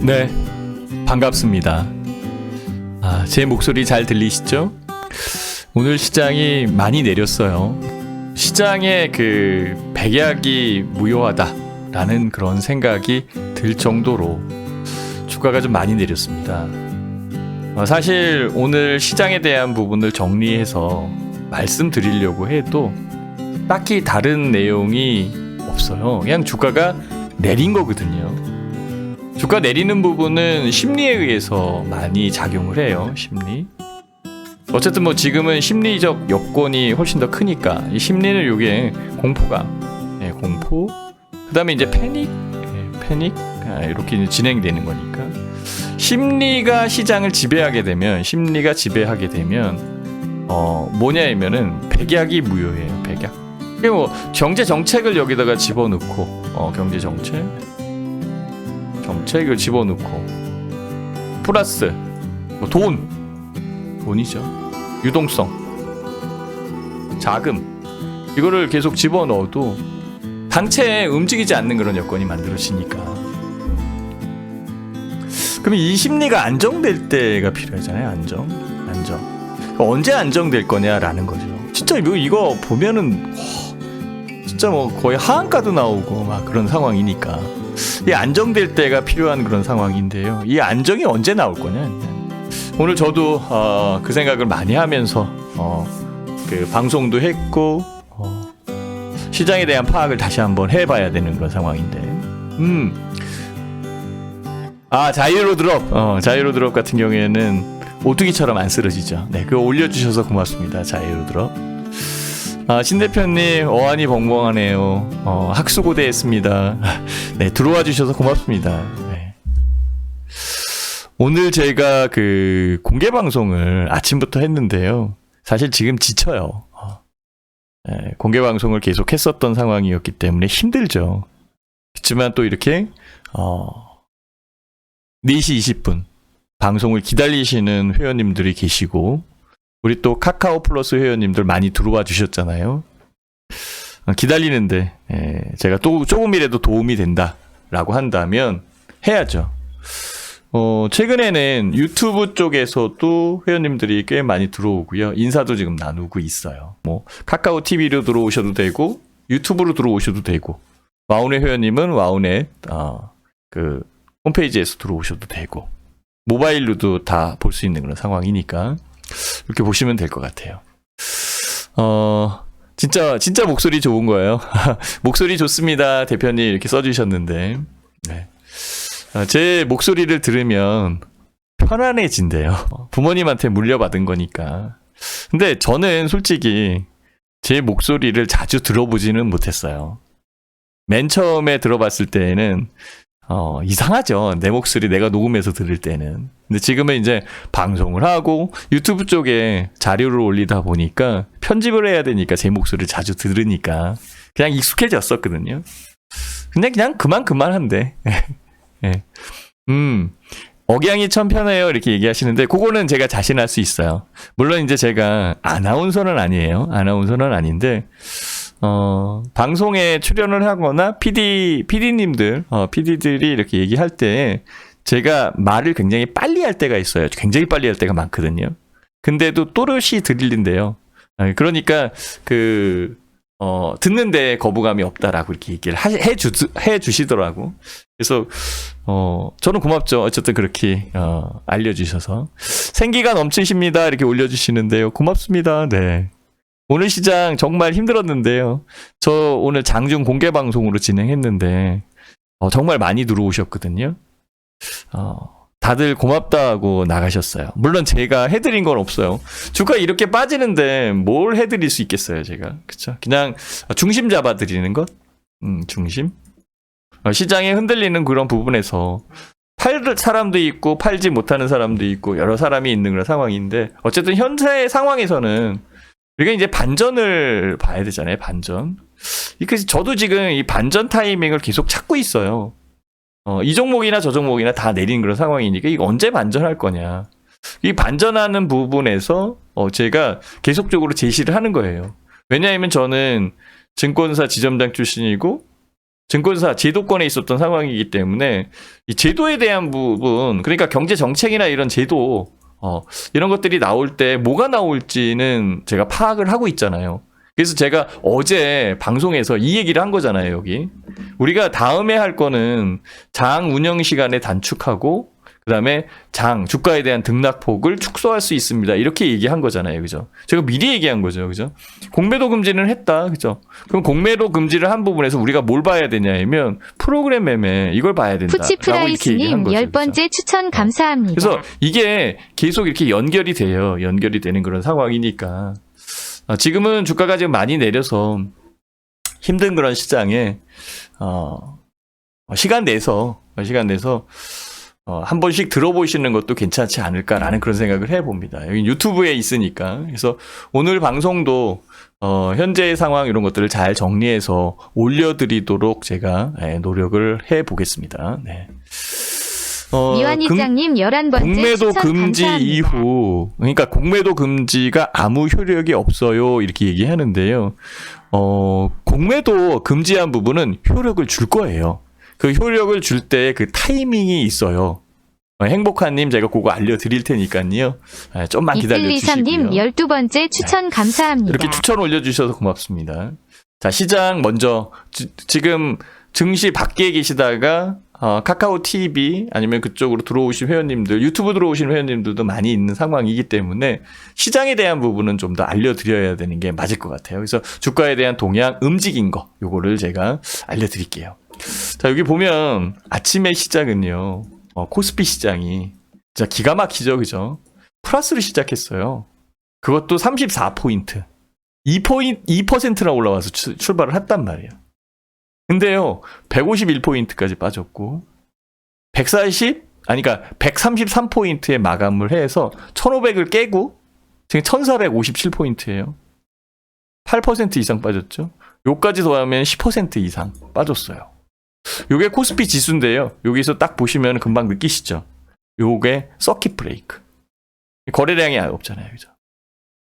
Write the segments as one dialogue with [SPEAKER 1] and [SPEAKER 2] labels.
[SPEAKER 1] 네, 반갑습니다. 제 목소리 잘 들리시죠? 오늘 시장이 많이 내렸어요. 시장에 그 백약이 무효하다라는 그런 생각이 들 정도로 주가가 좀 많이 내렸습니다. 사실 오늘 시장에 대한 부분을 정리해서 말씀드리려고 해도 딱히 다른 내용이 없어요. 그냥 주가가 내린 거거든요. 주가 내리는 부분은 심리에 의해서 많이 작용을 해요. 심리. 어쨌든 뭐 지금은 심리적 여건이 훨씬 더 크니까 이 심리는 요게 공포감, 공포. 그다음에 이제 패닉, 패닉 이렇게 이제 진행되는 거니까 심리가 시장을 지배하게 되면 뭐냐면은 백약이 무효예요. 백약. 뭐 경제 정책을 여기다가 집어넣고 경제 정책을 집어넣고 플러스 뭐 돈이죠. 유동성, 자금 이거를 계속 집어넣어도 단체에 움직이지 않는 그런 여건이 만들어지니까 그럼 이 심리가 안정될 때가 필요하잖아요. 안정. 언제 안정될 거냐라는 거죠. 진짜 이거 보면은 진짜 뭐 거의 하한가도 나오고 막 그런 상황이니까 이 안정될 때가 필요한 그런 상황인데요. 이 안정이 언제 나올 거냐. 오늘 저도 그 생각을 많이 하면서 그 방송도 했고 시장에 대한 파악을 다시 한번 해봐야 되는 그런 상황인데 자이로 드롭 같은 경우에는 오뚜기처럼 안 쓰러지죠. 네, 그거 올려주셔서 고맙습니다. 자이로 드롭. 신 대표님 어안이 벙벙하네요. 학수고대했습니다. 네, 들어와 주셔서 고맙습니다. 네. 오늘 제가 그 공개 방송을 아침부터 했는데요. 사실 지금 지쳐요. 네, 공개 방송을 계속 했었던 상황이었기 때문에 힘들죠. 그렇지만 또 이렇게 4시 20분 방송을 기다리시는 회원님들이 계시고 우리 또 카카오 플러스 회원님들 많이 들어와 주셨잖아요. 기다리는데 제가 또 조금이라도 도움이 된다라고 한다면 해야죠. 최근에는 유튜브 쪽에서도 회원님들이 꽤 많이 들어오고요. 인사도 지금 나누고 있어요. 뭐 카카오 TV로 들어오셔도 되고 유튜브로 들어오셔도 되고 와우넷 회원님은 와우넷 그 홈페이지에서 들어오셔도 되고 모바일로도 다 볼 수 있는 그런 상황이니까 이렇게 보시면 될 것 같아요. 진짜 목소리 좋은 거예요. 목소리 좋습니다. 대표님 이렇게 써주셨는데 네. 제 목소리를 들으면 편안해진대요. 부모님한테 물려받은 거니까. 근데 저는 솔직히 제 목소리를 자주 들어보지는 못했어요. 맨 처음에 들어봤을 때에는 이상하죠. 내 목소리 내가 녹음해서 들을 때는. 근데 지금은 이제 방송을 하고 유튜브 쪽에 자료를 올리다 보니까 편집을 해야 되니까 제 목소리를 자주 들으니까 그냥 익숙해졌었거든요. 근데 그냥 그만한데. 네. 억양이 참 편해요. 이렇게 얘기하시는데 그거는 제가 자신할 수 있어요. 물론 이제 제가 아나운서는 아니에요. 아나운서는 아닌데 방송에 출연을 하거나 PD들이 이렇게 얘기할 때 제가 말을 굉장히 빨리 할 때가 있어요. 굉장히 빨리 할 때가 많거든요. 근데도 또렷이 들린대요. 그러니까 듣는데 거부감이 없다라고 이렇게 얘기를 해주시더라고. 그래서 저는 고맙죠. 어쨌든 그렇게 알려주셔서 생기가 넘치십니다. 이렇게 올려주시는데요. 고맙습니다. 네. 오늘 시장 정말 힘들었는데요. 저 오늘 장중 공개 방송으로 진행했는데 정말 많이 들어오셨거든요. 다들 고맙다고 나가셨어요. 물론 제가 해드린 건 없어요. 주가 이렇게 빠지는데 뭘 해드릴 수 있겠어요, 제가. 그쵸? 그냥 중심 잡아드리는 것? 중심? 시장에 흔들리는 그런 부분에서 팔 사람도 있고 팔지 못하는 사람도 있고 여러 사람이 있는 그런 상황인데 어쨌든 현재 상황에서는 우리가 이제 반전을 봐야 되잖아요. 반전. 그래서 저도 지금 이 반전 타이밍을 계속 찾고 있어요. 이 종목이나 저 종목이나 다 내린 그런 상황이니까 이거 언제 반전할 거냐. 이 반전하는 부분에서 제가 계속적으로 제시를 하는 거예요. 왜냐하면 저는 증권사 지점장 출신이고 증권사 제도권에 있었던 상황이기 때문에 이 제도에 대한 부분, 그러니까 경제 정책이나 이런 제도 이런 것들이 나올 때 뭐가 나올지는 제가 파악을 하고 있잖아요. 그래서 제가 어제 방송에서 이 얘기를 한 거잖아요, 여기. 우리가 다음에 할 거는 장 운영 시간에 단축하고 그다음에 주가에 대한 등락폭을 축소할 수 있습니다. 이렇게 얘기한 거잖아요. 그죠? 제가 미리 얘기한 거죠. 그죠? 공매도 금지는 했다. 그죠? 그럼 공매도 금지를 한 부분에서 우리가 뭘 봐야 되냐면 프로그램 매매 이걸 봐야 된다.
[SPEAKER 2] 푸치프라이스님 10번째 추천 감사합니다.
[SPEAKER 1] 그래서 이게 계속 이렇게 연결이 돼요. 연결이 되는 그런 상황이니까. 지금은 주가가 지금 많이 내려서 힘든 그런 시장에 시간 내서 한 번씩 들어보시는 것도 괜찮지 않을까라는 그런 생각을 해봅니다. 여기 유튜브에 있으니까. 그래서 오늘 방송도 현재의 상황 이런 것들을 잘 정리해서 올려드리도록 제가 노력을 해보겠습니다. 네.
[SPEAKER 2] 미완이장님 11번째
[SPEAKER 1] 공매도
[SPEAKER 2] 추천
[SPEAKER 1] 금지
[SPEAKER 2] 감사합니다.
[SPEAKER 1] 이후, 그러니까 공매도 금지가 아무 효력이 없어요 이렇게 얘기하는데요. 공매도 금지한 부분은 효력을 줄 거예요. 그 효력을 줄 때 그 타이밍이 있어요. 행복한님 제가 그거 알려드릴 테니까요. 좀만 기다려주시고요.
[SPEAKER 2] 2123님 12번째 추천 감사합니다.
[SPEAKER 1] 이렇게 추천 올려주셔서 고맙습니다. 자, 시장 먼저 지금 증시 밖에 계시다가 카카오 TV 아니면 그쪽으로 들어오신 회원님들, 유튜브 들어오신 회원님들도 많이 있는 상황이기 때문에 시장에 대한 부분은 좀 더 알려드려야 되는 게 맞을 것 같아요. 그래서 주가에 대한 동향, 움직인 거 요거를 제가 알려드릴게요. 자, 여기 보면 아침의 시작은요. 코스피 시장이 진짜 기가 막히죠. 그죠? 플러스로 시작했어요. 그것도 34포인트. 2%나 올라와서 출발을 했단 말이에요. 근데요, 151포인트까지 빠졌고, 133포인트에 마감을 해서 1500을 깨고, 지금 1457포인트예요. 8% 이상 빠졌죠? 요까지 더하면 10% 이상 빠졌어요. 요게 코스피 지수인데요. 여기서 딱 보시면 금방 느끼시죠? 요게 서킷 브레이크. 거래량이 없잖아요. 그죠?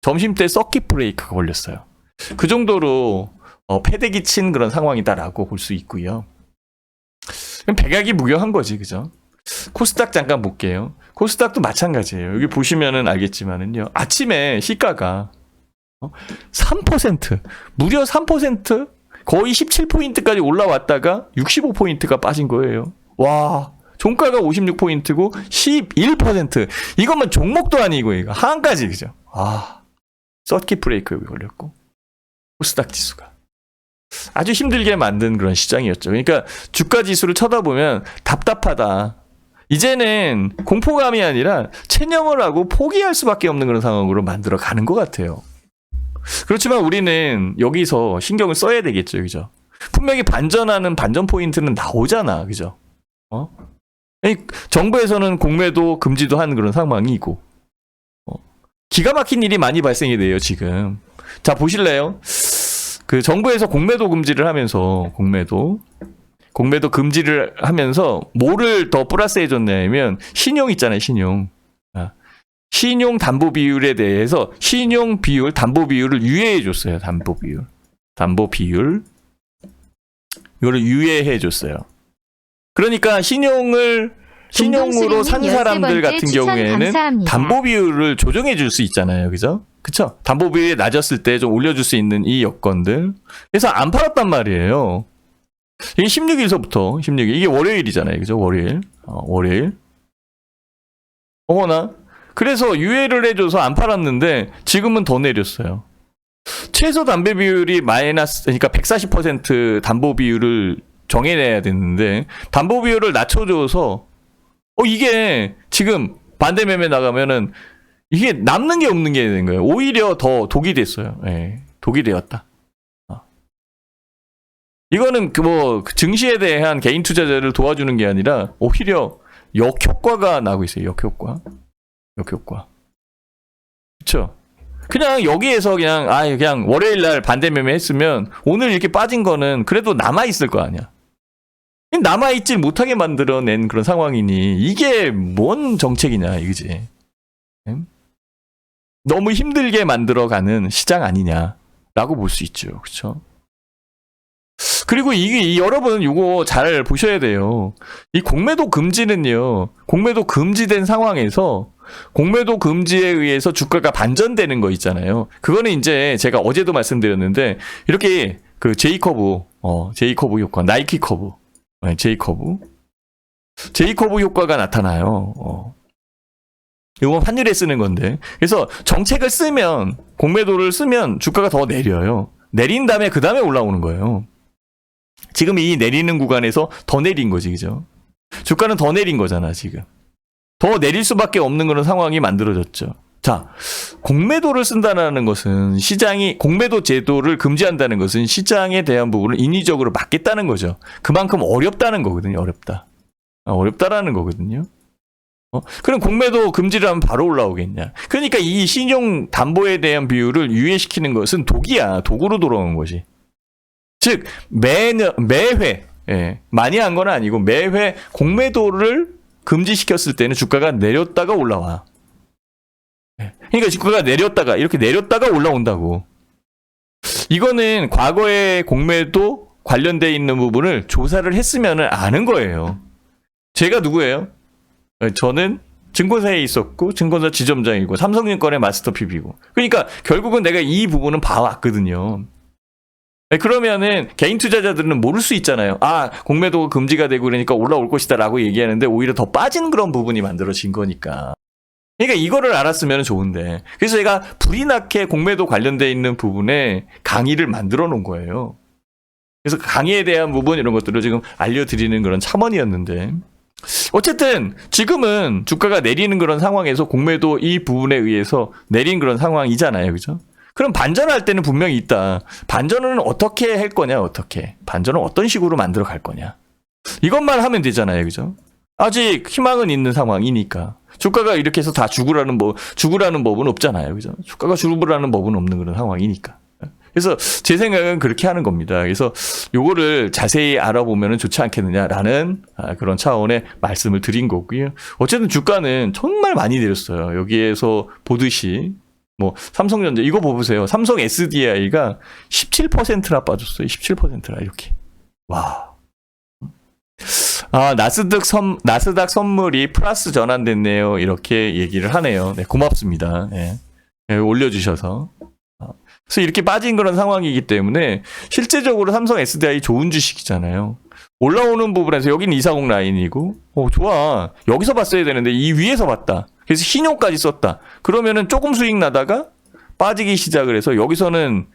[SPEAKER 1] 점심때 서킷 브레이크가 걸렸어요. 그 정도로 패대기 친 그런 상황이다라고 볼 수 있고요. 그럼 백약이 무경한 거지, 그죠? 코스닥 잠깐 볼게요. 코스닥도 마찬가지예요. 여기 보시면은 알겠지만은요. 아침에 시가가 3%, 무려 3%? 거의 17포인트까지 올라왔다가 65포인트가 빠진 거예요. 와, 종가가 56포인트고 11%. 이것만 종목도 아니고 이거 하한까지, 그죠? 서킷 브레이크 여기 걸렸고. 코스닥 지수가. 아주 힘들게 만든 그런 시장이었죠. 그러니까 주가 지수를 쳐다보면 답답하다. 이제는 공포감이 아니라 체념을 하고 포기할 수밖에 없는 그런 상황으로 만들어 가는 것 같아요. 그렇지만 우리는 여기서 신경을 써야 되겠죠. 그죠? 분명히 반전하는 반전 포인트는 나오잖아. 그죠? 정부에서는 공매도 금지도 하는 그런 상황이고. 기가 막힌 일이 많이 발생이 돼요, 지금. 자, 보실래요? 그 정부에서 공매도 금지를 하면서 공매도 금지를 하면서 뭐를 더 플러스해 줬냐면 신용 있잖아요, 신용. 신용 담보 비율에 대해서 신용 비율, 담보 비율을 유예해 줬어요. 담보 비율. 이거를 유예해 줬어요. 그러니까 신용으로 산 사람들 같은 경우에는
[SPEAKER 2] 감사합니다.
[SPEAKER 1] 담보 비율을 조정해 줄 수 있잖아요. 그죠? 그쵸? 담보 비율이 낮았을 때 좀 올려줄 수 있는 이 여건들. 그래서 안 팔았단 말이에요. 이게 16일서부터, 16일. 이게 월요일이잖아요. 그죠? 월요일. 어머나. 그래서 유예를 해줘서 안 팔았는데 지금은 더 내렸어요. 최소 담보 비율이 그러니까 140% 담보 비율을 정해내야 되는데 담보 비율을 낮춰줘서 이게 지금 반대 매매 나가면은 이게 남는 게 없는 게 된 거예요. 오히려 더 독이 됐어요. 예, 독이 되었다. 이거는 증시에 대한 개인 투자자를 도와주는 게 아니라 오히려 역효과가 나고 있어요. 역효과. 그쵸? 그냥 여기에서 그냥 월요일 날 반대 매매 했으면 오늘 이렇게 빠진 거는 그래도 남아있을 거 아니야. 남아있질 못하게 만들어낸 그런 상황이니 이게 뭔 정책이냐 이거지. 너무 힘들게 만들어가는 시장 아니냐라고 볼 수 있죠. 그쵸? 그리고 여러분 이거 잘 보셔야 돼요. 이 공매도 금지는요. 공매도 금지된 상황에서 공매도 금지에 의해서 주가가 반전되는 거 있잖아요. 그거는 이제 제가 어제도 말씀드렸는데 이렇게 그 제이커브 효과, 나이키 커브, 제이커브 효과가 나타나요. 이건 환율에 쓰는 건데. 그래서 정책을 쓰면 공매도를 쓰면 주가가 더 내려요. 내린 다음에 그 다음에 올라오는 거예요. 지금 이 내리는 구간에서 더 내린 거지, 그죠? 주가는 더 내린 거잖아, 지금. 더 내릴 수밖에 없는 그런 상황이 만들어졌죠. 자, 공매도를 쓴다는 것은 공매도 제도를 금지한다는 것은 시장에 대한 부분을 인위적으로 막겠다는 거죠. 그만큼 어렵다는 거거든요, 어렵다라는 거거든요. 그럼 공매도 금지를 하면 바로 올라오겠냐. 그러니까 이 신용 담보에 대한 비율을 유예시키는 것은 도구로 돌아오는 것이. 즉, 매회, 많이 한 건 아니고 매회 공매도를 금지시켰을 때는 주가가 내렸다가 올라와. 그러니까 주가가 이렇게 내렸다가 올라온다고. 이거는 과거에 공매도 관련돼 있는 부분을 조사를 했으면 아는 거예요. 제가 누구예요? 저는 증권사에 있었고 증권사 지점장이고 삼성증권의 마스터 PB고. 그러니까 결국은 내가 이 부분은 봐왔거든요. 그러면은 개인 투자자들은 모를 수 있잖아요. 공매도가 금지가 되고 그러니까 올라올 것이다 라고 얘기하는데 오히려 더 빠진 그런 부분이 만들어진 거니까. 그러니까 이거를 알았으면 좋은데. 그래서 제가 불이 나게 공매도 관련돼 있는 부분에 강의를 만들어 놓은 거예요. 그래서 강의에 대한 부분 이런 것들을 지금 알려드리는 그런 차원이었는데, 어쨌든 지금은 주가가 내리는 그런 상황에서 공매도 이 부분에 의해서 내린 그런 상황이잖아요. 그죠? 그럼 반전할 때는 분명히 있다. 반전은 어떻게 할 거냐, 반전은 어떤 식으로 만들어 갈 거냐. 이것만 하면 되잖아요. 그죠? 아직 희망은 있는 상황이니까. 주가가 이렇게 해서 다 죽으라는 법은 없잖아요. 그죠? 주가가 죽으라는 법은 없는 그런 상황이니까. 그래서 제 생각은 그렇게 하는 겁니다. 그래서 요거를 자세히 알아보면 좋지 않겠느냐라는 그런 차원의 말씀을 드린 거고요. 어쨌든 주가는 정말 많이 내렸어요. 여기에서 보듯이 뭐 삼성전자 이거 보세요. 삼성 SDI가 17%나 빠졌어요. 17%나 이렇게. 와. 나스닥 선물이 플러스 전환됐네요. 이렇게 얘기를 하네요. 네, 고맙습니다. 네. 네, 올려주셔서. 그래서 이렇게 빠진 그런 상황이기 때문에 실제적으로 삼성 SDI 좋은 주식이잖아요. 올라오는 부분에서 여기는 240 라인이고, 좋아. 여기서 봤어야 되는데 이 위에서 봤다. 그래서 신용까지 썼다. 그러면은 조금 수익 나다가 빠지기 시작을 해서 여기서는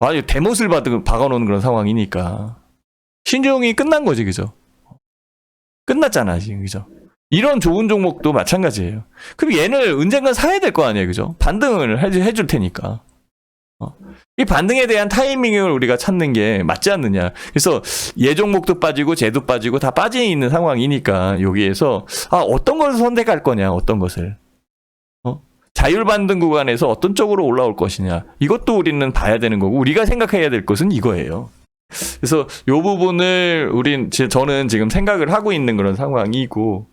[SPEAKER 1] 아주 대못을 박아놓은 그런 상황이니까. 신종이 끝난 거지, 그죠? 끝났잖아, 지금, 그죠? 이런 좋은 종목도 마찬가지예요. 그럼 얘를 언젠간 사야 될 거 아니에요, 그죠? 반등을 해줄 테니까. 이 반등에 대한 타이밍을 우리가 찾는 게 맞지 않느냐. 그래서 얘 종목도 빠지고 쟤도 빠지고 다 빠져 있는 상황이니까 여기에서 어떤 것을 선택할 거냐, 어떤 것을. 자율 반등 구간에서 어떤 쪽으로 올라올 것이냐. 이것도 우리는 봐야 되는 거고 우리가 생각해야 될 것은 이거예요. 그래서 이 부분을 저는 지금 생각을 하고 있는 그런 상황이고,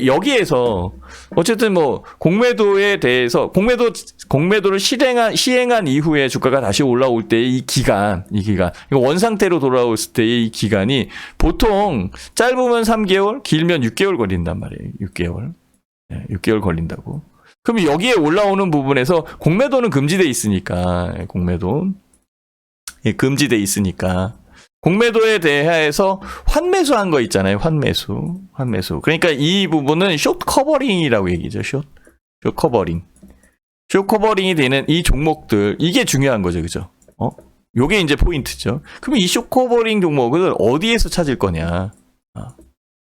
[SPEAKER 1] 여기에서 어쨌든 공매도에 대해서 공매도를 시행한 이후에 주가가 다시 올라올 때 이 기간 원 상태로 돌아왔을 때의 이 기간이 보통 짧으면 3개월, 길면 6개월 걸린단 말이에요. 6개월. 네, 6개월 걸린다고. 그럼 여기에 올라오는 부분에서 공매도는 금지돼 있으니까, 금지돼 있으니까 공매도에 대해서 환매수한 거 있잖아요. 환매수. 그러니까 이 부분은 숏 커버링이라고 얘기죠. 숏 커버링. 숏 커버링이 되는 이 종목들, 이게 중요한 거죠. 그죠? 요게 이제 포인트죠. 그럼 이 숏 커버링 종목을 어디에서 찾을 거냐?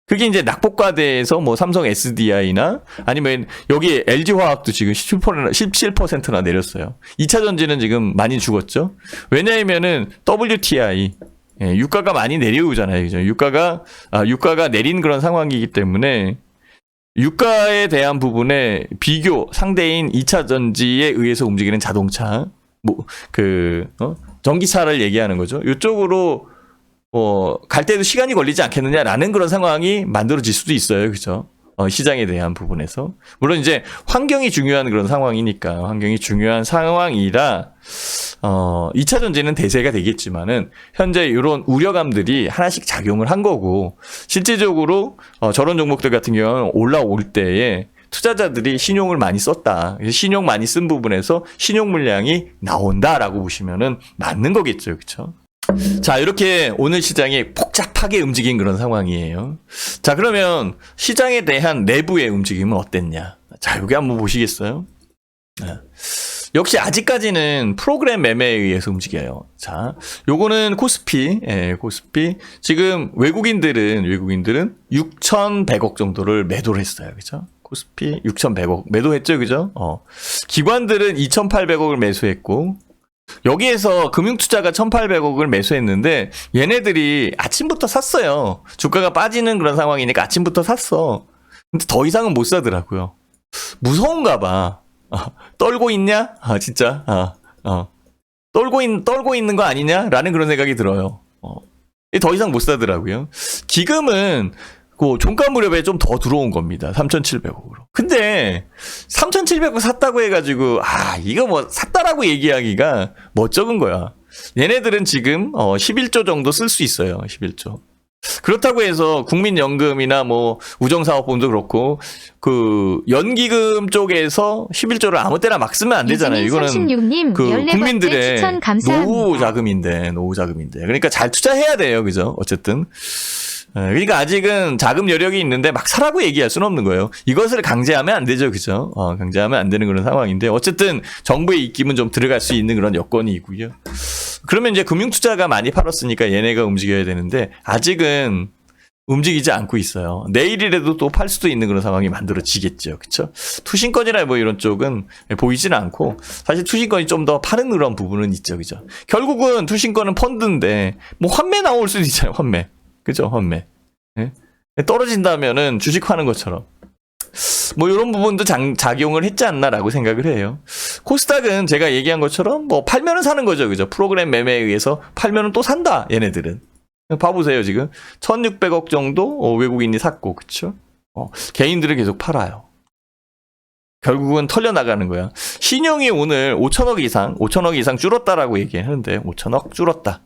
[SPEAKER 1] 그게 이제 낙폭과대에서 삼성 SDI나 아니면 여기 LG화학도 지금 17%나 내렸어요. 2차 전지는 지금 많이 죽었죠. 왜냐하면은 WTI 유가가 많이 내려오잖아요. 그죠? 유가가 내린 그런 상황이기 때문에 유가에 대한 부분에 상대인 2차 전지에 의해서 움직이는 자동차, 전기차를 얘기하는 거죠. 이쪽으로 갈 때도 시간이 걸리지 않겠느냐라는 그런 상황이 만들어질 수도 있어요. 그죠? 시장에 대한 부분에서. 물론 이제 환경이 중요한 그런 상황이니까, 환경이 중요한 상황이라 2차 전지는 대세가 되겠지만은 현재 이런 우려감들이 하나씩 작용을 한 거고, 실질적으로 저런 종목들 같은 경우는 올라올 때에 투자자들이 신용을 많이 썼다. 신용 많이 쓴 부분에서 신용 물량이 나온다라고 보시면은 맞는 거겠죠. 그렇죠? 자, 이렇게 오늘 시장이 복잡하게 움직인 그런 상황이에요. 자, 그러면 시장에 대한 내부의 움직임은 어땠냐? 자, 여기 한번 보시겠어요? 네. 역시 아직까지는 프로그램 매매에 의해서 움직여요. 자, 요거는 코스피, 코스피. 지금 외국인들은 6,100억 정도를 매도를 했어요. 그죠? 코스피 6,100억 매도했죠. 그죠? 기관들은 2,800억을 매수했고, 여기에서 금융투자가 1,800억을 매수했는데 얘네들이 아침부터 샀어요. 주가가 빠지는 그런 상황이니까 아침부터 샀어. 근데 더 이상은 못 사더라고요. 무서운가 봐. 떨고 있냐? 진짜. 떨고 있는 거 아니냐? 라는 그런 생각이 들어요. 더 이상 못 사더라고요. 기금은 그 종가 무렵에 좀 더 들어온 겁니다. 3,700억으로. 근데 3,700억 샀다고 해가지고 이거 뭐 샀다라고 얘기하기가 멋쩍은 거야. 얘네들은 지금 11조 정도 쓸 수 있어요. 11조. 그렇다고 해서 국민연금이나 뭐 우정사업본도 그렇고 그 연기금 쪽에서 11조를 아무 때나 막 쓰면 안 되잖아요. 이거는
[SPEAKER 2] 36님,
[SPEAKER 1] 그
[SPEAKER 2] 14번째
[SPEAKER 1] 국민들의
[SPEAKER 2] 추천 감사합니다.
[SPEAKER 1] 노후 자금인데. 그러니까 잘 투자해야 돼요. 그죠? 어쨌든. 그러니까 아직은 자금 여력이 있는데 막 사라고 얘기할 수는 없는 거예요. 이것을 강제하면 안 되죠. 그죠? 강제하면 안 되는 그런 상황인데, 어쨌든 정부의 입김은 좀 들어갈 수 있는 그런 여건이고요. 그러면 이제 금융투자가 많이 팔았으니까 얘네가 움직여야 되는데 아직은 움직이지 않고 있어요. 내일이라도 또 팔 수도 있는 그런 상황이 만들어지겠죠. 그쵸? 투신권이나 뭐 이런 쪽은 보이지는 않고, 사실 투신권이 좀 더 파는 그런 부분은 있죠. 그죠? 결국은 투신권은 펀드인데 뭐 환매 나올 수도 있잖아요. 환매. 그죠? 환매. 네? 떨어진다면은 주식 파는 것처럼. 뭐 이런 부분도 작용을 했지 않나라고 생각을 해요. 코스닥은 제가 얘기한 것처럼 뭐 팔면은 사는 거죠. 그죠? 프로그램 매매에 의해서 팔면은 또 산다. 얘네들은. 봐보세요. 지금 1,600억 정도 외국인이 샀고, 그쵸? 개인들은 계속 팔아요. 결국은 털려나가는 거야. 신용이 오늘 5천억 이상 줄었다라고 얘기하는데 5천억 줄었다.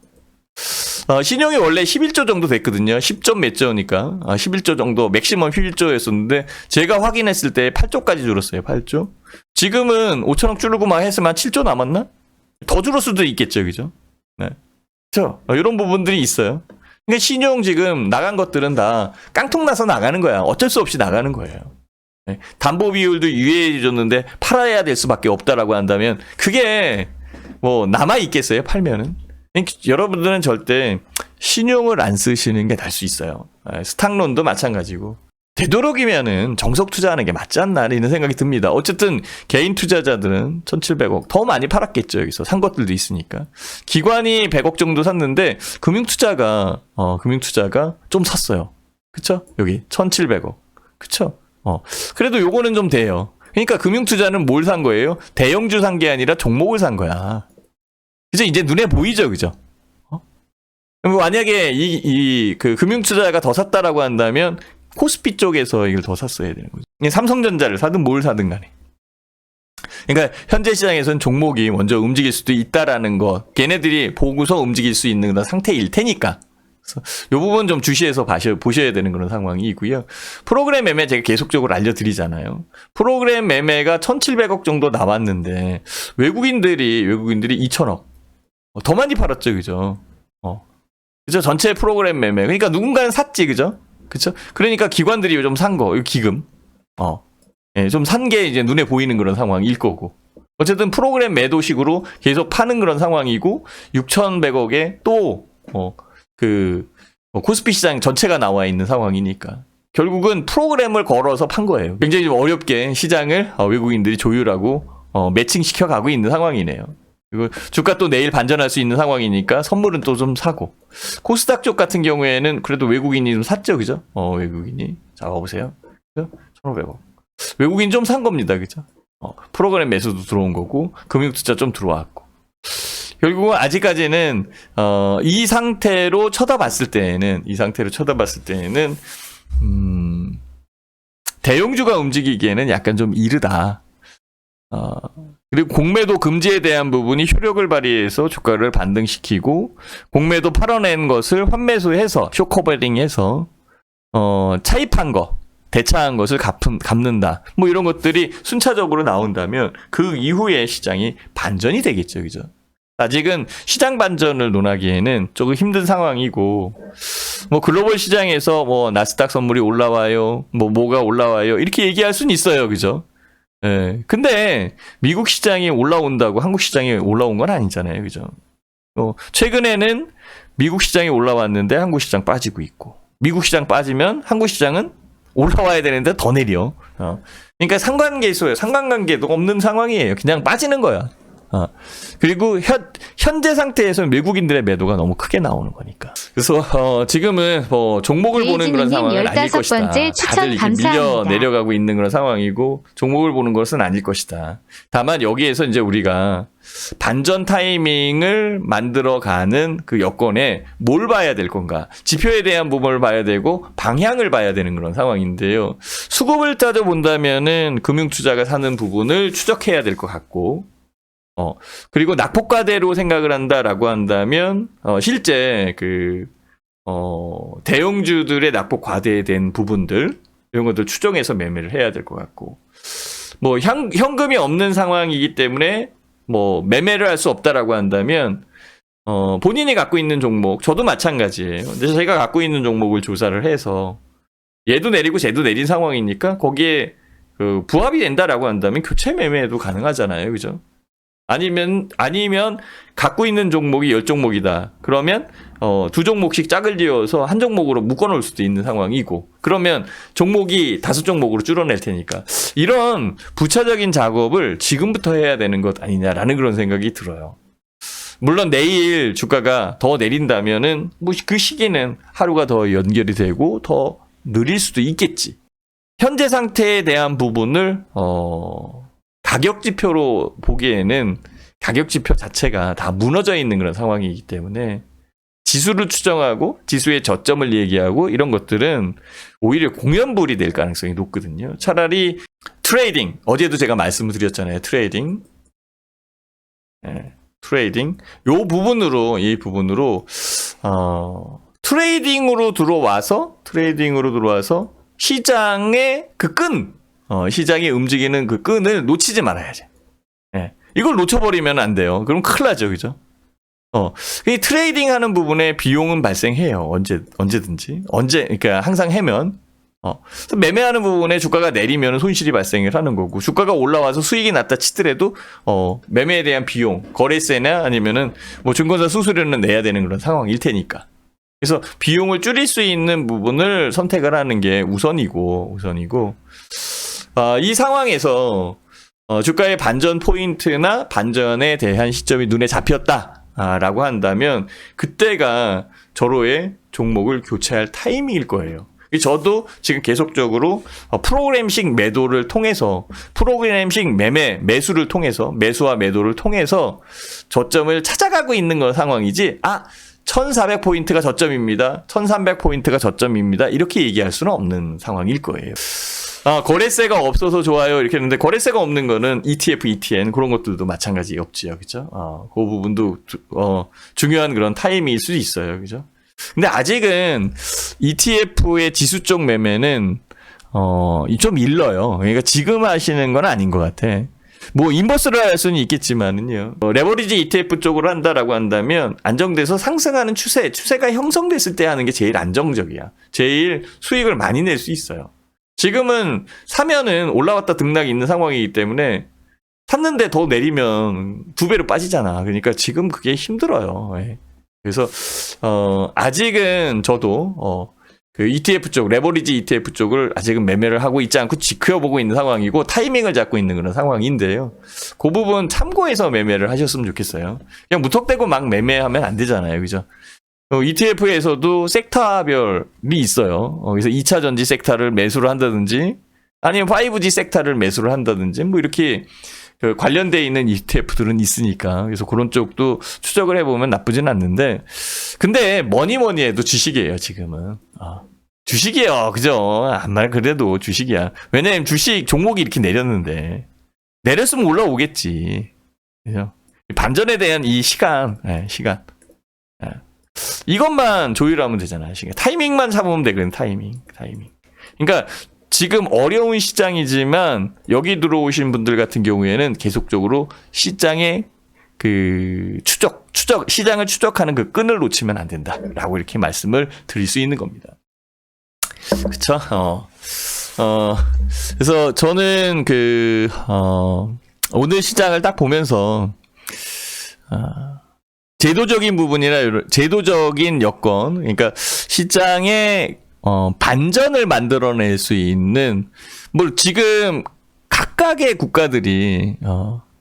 [SPEAKER 1] 신용이 원래 11조 정도 됐거든요. 10점 몇 조니까. 11조 정도, 맥시멈 11조였었는데, 제가 확인했을 때 8조까지 줄었어요. 8조. 지금은 5천억 줄고 막 했으면 한 7조 남았나? 더 줄을 수도 있겠죠. 그죠? 네. 그렇죠. 이런 부분들이 있어요. 그러니까 신용 지금 나간 것들은 다 깡통 나서 나가는 거야. 어쩔 수 없이 나가는 거예요. 네. 담보 비율도 유예해줬는데 팔아야 될 수밖에 없다라고 한다면, 그게 뭐 남아있겠어요? 팔면은? 여러분들은 절대 신용을 안 쓰시는 게 나을 수 있어요. 스탁론도 마찬가지고. 되도록이면은 정석 투자하는 게 맞지 않나 이런 생각이 듭니다. 어쨌든 개인 투자자들은 1,700억 더 많이 팔았겠죠. 여기서 산 것들도 있으니까. 기관이 100억 정도 샀는데 금융투자가 좀 샀어요. 그쵸? 여기 1,700억. 그쵸? 그래도 요거는 좀 돼요. 그러니까 금융투자는 뭘 산 거예요? 대형주 산 게 아니라 종목을 산 거야. 그죠? 이제 눈에 보이죠, 그죠? 만약에 그 금융투자가 더 샀다라고 한다면 코스피 쪽에서 이걸 더 샀어야 되는 거죠. 삼성전자를 사든 뭘 사든 간에. 그러니까 현재 시장에서는 종목이 먼저 움직일 수도 있다라는 거, 걔네들이 보고서 움직일 수 있는 그런 상태일 테니까. 그래서 이 부분 좀 주시해서 보셔야 되는 그런 상황이고요. 프로그램 매매 제가 계속적으로 알려드리잖아요. 프로그램 매매가 1,700억 정도 나왔는데 외국인들이 2,000억. 더 많이 팔았죠, 그죠? 그죠? 전체 프로그램 매매. 그러니까 누군가는 샀지, 그죠? 그죠? 그러니까 기관들이 좀 산 거, 기금. 예, 좀 산 게 이제 눈에 보이는 그런 상황일 거고. 어쨌든 프로그램 매도식으로 계속 파는 그런 상황이고, 6,100억에 또, 코스피 시장 전체가 나와 있는 상황이니까. 결국은 프로그램을 걸어서 판 거예요. 굉장히 좀 어렵게 시장을 외국인들이 조율하고, 매칭시켜 가고 있는 상황이네요. 그리고 주가 또 내일 반전할 수 있는 상황이니까 선물은 또 좀 사고. 코스닥 쪽 같은 경우에는 그래도 외국인이 좀 샀죠, 그죠? 외국인이. 자, 봐보세요. 1,500억. 외국인 좀 산 겁니다, 그죠? 프로그램 매수도 들어온 거고, 금융투자 좀 들어왔고. 결국은 아직까지는, 이 상태로 쳐다봤을 때에는, 대형주가 움직이기에는 약간 좀 이르다. 그리고 공매도 금지에 대한 부분이 효력을 발휘해서 주가를 반등시키고 공매도 팔아낸 것을 환매수해서 쇼커버링해서 차입한 거, 대차한 것을 갚는다. 뭐 이런 것들이 순차적으로 나온다면 그 이후에 시장이 반전이 되겠죠. 그죠? 아직은 시장 반전을 논하기에는 조금 힘든 상황이고, 뭐 글로벌 시장에서 뭐 나스닥 선물이 올라와요, 뭐가 올라와요, 이렇게 얘기할 수는 있어요. 그죠? 예. 근데 미국 시장이 올라온다고 한국 시장이 올라온 건 아니잖아요. 그죠? 최근에는 미국 시장이 올라왔는데 한국 시장 빠지고 있고, 미국 시장 빠지면 한국 시장은 올라와야 되는데 더 내려. 그러니까 상관관계도 없는 상황이에요. 그냥 빠지는 거야. 그리고 현재 상태에서 외국인들의 매도가 너무 크게 나오는 거니까. 그래서 지금은 뭐 종목을 보는 그런 상황은 아닐 것이다. 다들 이렇게 밀려 내려가고 있는 그런 상황이고 종목을 보는 것은 아닐 것이다. 다만 여기에서 이제 우리가 반전 타이밍을 만들어가는 그 여건에 뭘 봐야 될 건가? 지표에 대한 부분을 봐야 되고 방향을 봐야 되는 그런 상황인데요. 수급을 따져본다면은 금융투자가 사는 부분을 추적해야 될 것 같고, 그리고 낙폭과대로 생각을 한다라고 한다면, 실제 대형주들의 낙폭 과대된 부분들, 이런 것들 추정해서 매매를 해야 될 것 같고, 뭐, 현금이 없는 상황이기 때문에, 뭐, 매매를 할 수 없다라고 한다면, 본인이 갖고 있는 종목, 저도 마찬가지예요. 근데 제가 갖고 있는 종목을 조사를 해서, 얘도 내리고 쟤도 내린 상황이니까, 거기에, 부합이 된다라고 한다면 교체 매매도 가능하잖아요. 그죠? 아니면 갖고 있는 종목이 10종목이다. 그러면 2종목씩 짝을 지어서 한 종목으로 묶어 놓을 수도 있는 상황이고, 그러면 종목이 5종목으로 줄어낼 테니까 이런 부차적인 작업을 지금부터 해야 되는 것 아니냐라는 그런 생각이 들어요. 물론 내일 주가가 더 내린다면은 뭐 그 시기는 하루가 더 연결이 되고 더 느릴 수도 있겠지. 현재 상태에 대한 부분을 가격 지표로 보기에는 가격 지표 자체가 다 무너져 있는 그런 상황이기 때문에 지수를 추정하고 지수의 저점을 얘기하고 이런 것들은 오히려 공연불이 될 가능성이 높거든요. 차라리 트레이딩, 어제도 제가 말씀을 드렸잖아요. 트레이딩. 이 부분으로 트레이딩으로 들어와서 시장의 그 시장이 움직이는 그 끈을 놓치지 말아야지. 이걸 놓쳐버리면 안 돼요. 그럼 큰일 나죠. 그죠? 이 트레이딩 하는 부분에 비용은 발생해요. 언제든지. 그러니까 항상 해면. 매매하는 부분에 주가가 내리면 손실이 발생을 하는 거고, 주가가 올라와서 수익이 났다 치더라도, 매매에 대한 비용, 거래세나 아니면은 뭐 증권사 수수료는 내야 되는 그런 상황일 테니까. 그래서 비용을 줄일 수 있는 부분을 선택을 하는 게 우선이고, 이 상황에서 주가의 반전 포인트나 반전에 대한 시점이 눈에 잡혔다라고 한다면 그때가 저로의 종목을 교체할 타이밍일 거예요. 저도 지금 계속적으로 프로그램식 매도를 통해서 프로그램식 매수를 통해서 매수와 매도를 통해서 저점을 찾아가고 있는 건 상황이지 1400포인트가 저점입니다. 1300포인트가 저점입니다. 이렇게 얘기할 수는 없는 상황일 거예요. 거래세가 없어서 좋아요. 이렇게 했는데, 거래세가 없는 거는 ETF, ETN, 그런 것들도 마찬가지 없지요. 그죠? 그 부분도, 중요한 그런 타이밍일 수도 있어요. 그죠? 근데 아직은 ETF의 지수 쪽 매매는, 좀 일러요. 그러니까 지금 하시는 건 아닌 것 같아. 뭐, 인버스를 할 수는 있겠지만은요. 레버리지 ETF 쪽으로 한다라고 한다면, 안정돼서 상승하는 추세가 형성됐을 때 하는 게 제일 안정적이야. 제일 수익을 많이 낼 수 있어요. 지금은 사면은 올라왔다 등락이 있는 상황이기 때문에 샀는데 더 내리면 2배로 빠지잖아. 그러니까 지금 그게 힘들어요. 그래서 아직은 저도 그 ETF 쪽, 레버리지 ETF 쪽을 아직은 매매를 하고 있지 않고 지켜보고 있는 상황이고 타이밍을 잡고 있는 그런 상황인데요. 그 부분 참고해서 매매를 하셨으면 좋겠어요. 그냥 무턱대고 막 매매하면 안 되잖아요. 그죠? ETF에서도 섹터별이 있어요. 그래서 2차 전지 섹터를 매수를 한다든지 아니면 5G 섹터를 매수를 한다든지 뭐 이렇게 관련되어 있는 ETF들은 있으니까 그래서 그런 쪽도 추적을 해보면 나쁘진 않는데 근데 뭐니 해도 주식이에요 지금은. 주식이요. 그죠? 아마 그래도 주식이야. 왜냐면 주식 종목이 이렇게 내렸는데 내렸으면 올라오겠지. 그죠? 반전에 대한 이 시간. 이것만 조율하면 되잖아요. 타이밍만 잡으면 되거든. 타이밍. 그러니까 지금 어려운 시장이지만 여기 들어오신 분들 같은 경우에는 계속적으로 시장의 그 시장을 추적하는 그 끈을 놓치면 안 된다라고 이렇게 말씀을 드릴 수 있는 겁니다. 그쵸? 그래서 저는 오늘 시장을 딱 보면서, 제도적인 부분이나 제도적인 여건, 그러니까 시장의 반전을 만들어낼 수 있는, 지금 각각의 국가들이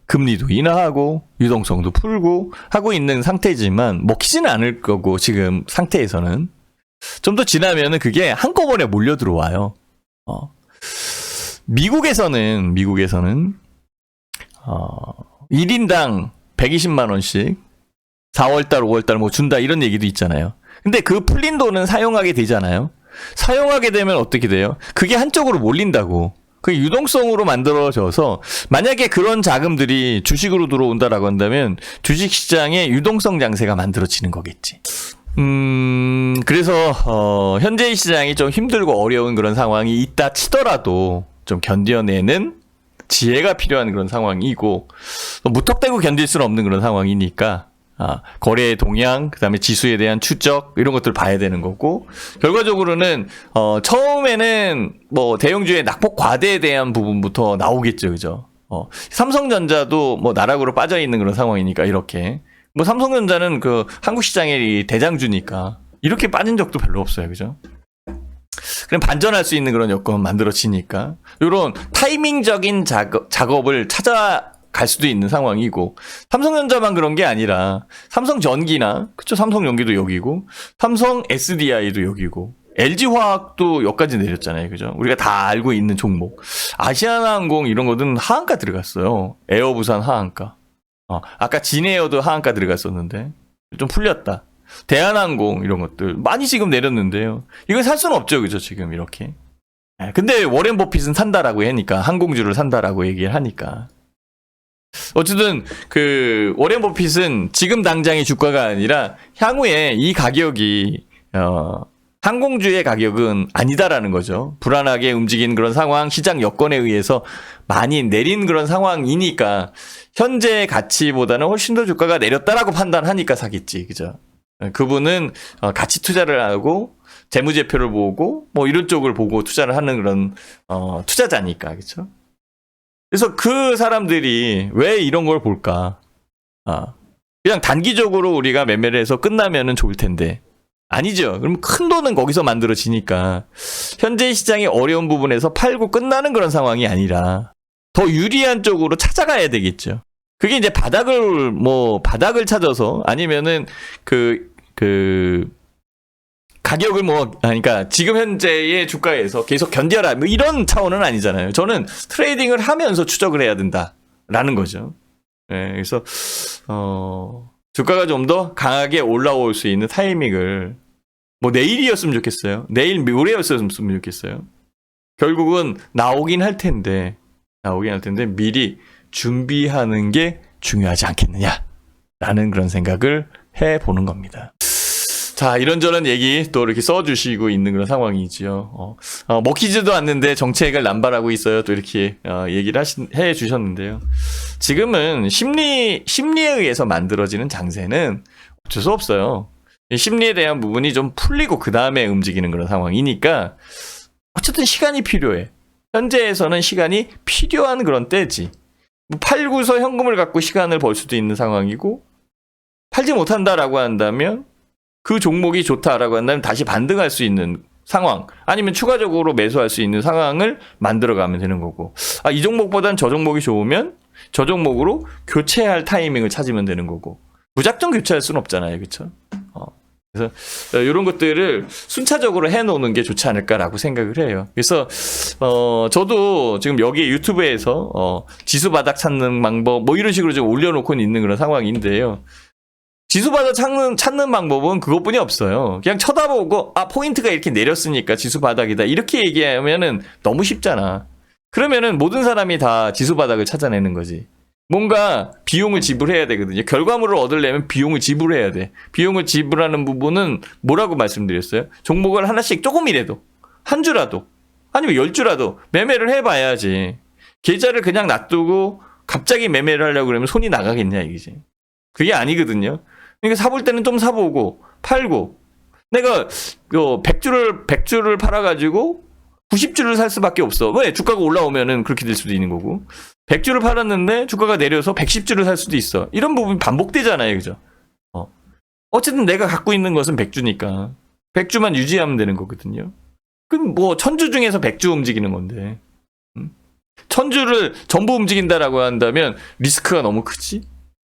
[SPEAKER 1] 금리도 인하하고 유동성도 풀고 하고 있는 상태지만 먹히지는 않을 거고, 지금 상태에서는 좀 더 지나면은 그게 한꺼번에 몰려 들어와요. 미국에서는 1인당 120만 원씩 4월달, 5월달 뭐 준다 이런 얘기도 있잖아요. 근데 그 풀린 돈은 사용하게 되잖아요. 사용하게 되면 어떻게 돼요? 그게 한쪽으로 몰린다고. 그 유동성으로 만들어져서 만약에 그런 자금들이 주식으로 들어온다라고 한다면 주식 시장에 유동성 장세가 만들어지는 거겠지. 그래서 현재 시장이 좀 힘들고 어려운 그런 상황이 있다 치더라도 좀 견뎌내는 지혜가 필요한 그런 상황이고, 무턱대고 견딜 수는 없는 그런 상황이니까 거래의 동향, 그다음에 지수에 대한 추적 이런 것들 봐야 되는 거고, 결과적으로는 처음에는 뭐 대형주의 낙폭 과대에 대한 부분부터 나오겠죠, 그죠? 삼성전자도 뭐 나락으로 빠져 있는 그런 상황이니까 이렇게. 뭐 삼성전자는 그 한국 시장의 대장주니까 이렇게 빠진 적도 별로 없어요, 그죠? 그럼 반전할 수 있는 그런 여건 만들어지니까 이런 타이밍적인 작업을 찾아갈 수도 있는 상황이고, 삼성전자만 그런 게 아니라 삼성전기나, 그쵸, 삼성전기도 여기고, 삼성 SDI도 여기고, LG화학도 여기까지 내렸잖아요, 그죠? 우리가 다 알고 있는 종목, 아시아나항공 이런 거는 하한가 들어갔어요. 에어부산 하한가. 아까 진에어도 하한가 들어갔었는데 좀 풀렸다. 대한항공 이런 것들 많이 지금 내렸는데요. 이걸 살 수는 없죠, 그죠? 지금 이렇게. 근데 워렌 버핏은 산다라고 하니까, 항공주를 산다라고 얘기를 하니까. 어쨌든 그 워렌 버핏은 지금 당장의 주가가 아니라 향후에 이 가격이 항공주의 가격은 아니다라는 거죠. 불안하게 움직이는 그런 상황, 시장 여건에 의해서 많이 내린 그런 상황이니까 현재 가치보다는 훨씬 더 주가가 내렸다라고 판단하니까 사겠지, 그죠? 그분은 가치 투자를 하고 재무제표를 보고 뭐 이런 쪽을 보고 투자를 하는 그런 투자자니까, 그렇죠? 그래서 그 사람들이 왜 이런 걸 볼까? 그냥 단기적으로 우리가 매매를 해서 끝나면은 좋을 텐데. 아니죠. 그럼 큰 돈은 거기서 만들어지니까 현재 시장의 어려운 부분에서 팔고 끝나는 그런 상황이 아니라 더 유리한 쪽으로 찾아가야 되겠죠. 그게 이제 바닥을 찾아서, 아니면은 가격을 그러니까 지금 현재의 주가에서 계속 견뎌라, 뭐 이런 차원은 아니잖아요. 저는 트레이딩을 하면서 추적을 해야 된다라는 거죠. 네, 그래서 주가가 좀 더 강하게 올라올 수 있는 타이밍을, 뭐 내일이었으면 좋겠어요. 내일 모레였으면 좋겠어요. 결국은 나오긴 할 텐데 미리 준비하는 게 중요하지 않겠느냐라는 그런 생각을 해보는 겁니다. 자, 이런저런 얘기 또 이렇게 써주시고 있는 그런 상황이지요. 먹히지도 않는데 정책을 남발하고 있어요. 또 이렇게 얘기를 해주셨는데요. 지금은 심리에 의해서 만들어지는 장세는 어쩔 수 없어요. 심리에 대한 부분이 좀 풀리고 그 다음에 움직이는 그런 상황이니까 어쨌든 시간이 필요해. 현재에서는 시간이 필요한 그런 때지. 팔고서 현금을 갖고 시간을 벌 수도 있는 상황이고, 팔지 못한다라고 한다면, 그 종목이 좋다라고 한다면 다시 반등할 수 있는 상황, 아니면 추가적으로 매수할 수 있는 상황을 만들어가면 되는 거고, 이 종목보단 저 종목이 좋으면 저 종목으로 교체할 타이밍을 찾으면 되는 거고, 무작정 교체할 수는 없잖아요, 그렇죠? 그래서 이런 것들을 순차적으로 해놓는 게 좋지 않을까라고 생각을 해요. 그래서 저도 지금 여기 유튜브에서 지수 바닥 찾는 방법 뭐 이런 식으로 좀 올려놓고 있는 그런 상황인데요. 지수바닥 찾는 방법은 그것뿐이 없어요. 그냥 쳐다보고 포인트가 이렇게 내렸으니까 지수바닥이다 이렇게 얘기하면은 너무 쉽잖아. 그러면은 모든 사람이 다 지수바닥을 찾아내는 거지. 뭔가 비용을 지불해야 되거든요. 결과물을 얻으려면 비용을 지불해야 돼. 비용을 지불하는 부분은 뭐라고 말씀드렸어요? 종목을 하나씩 조금이라도 한 주라도 아니면 10주라도 매매를 해봐야지. 계좌를 그냥 놔두고 갑자기 매매를 하려고 그러면 손이 나가겠냐 이거지. 그게 아니거든요. 그러니까 사볼 때는 좀 사보고 팔고 내가 100주를 팔아가지고 90주를 살 수밖에 없어. 왜? 주가가 올라오면은 그렇게 될 수도 있는 거고 100주를 팔았는데 주가가 내려서 110주를 살 수도 있어. 이런 부분이 반복되잖아요. 그죠? 어쨌든 내가 갖고 있는 것은 100주니까 100주만 유지하면 되는 거거든요. 그럼 뭐 1000주 중에서 100주 움직이는 건데 1000주를 전부 움직인다라고 한다면 리스크가 너무 크지?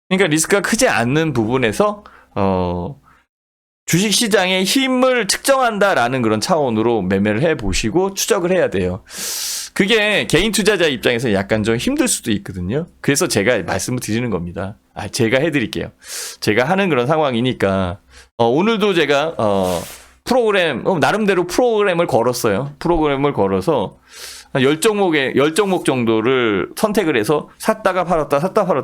[SPEAKER 1] 그러니까 리스크가 크지 않는 부분에서 주식시장의 힘을 측정한다라는 그런 차원으로 매매를 해보시고 추적을 해야 돼요. 그게 개인 투자자 입장에서 약간 좀 힘들 수도 있거든요. 그래서 제가 말씀을 드리는 겁니다. 제가 해드릴게요. 제가 하는 그런 상황이니까 오늘도 제가 프로그램 나름대로 프로그램을 걸었어요. 프로그램을 걸어서 10종목 정도를 선택을 해서 샀다가 팔았다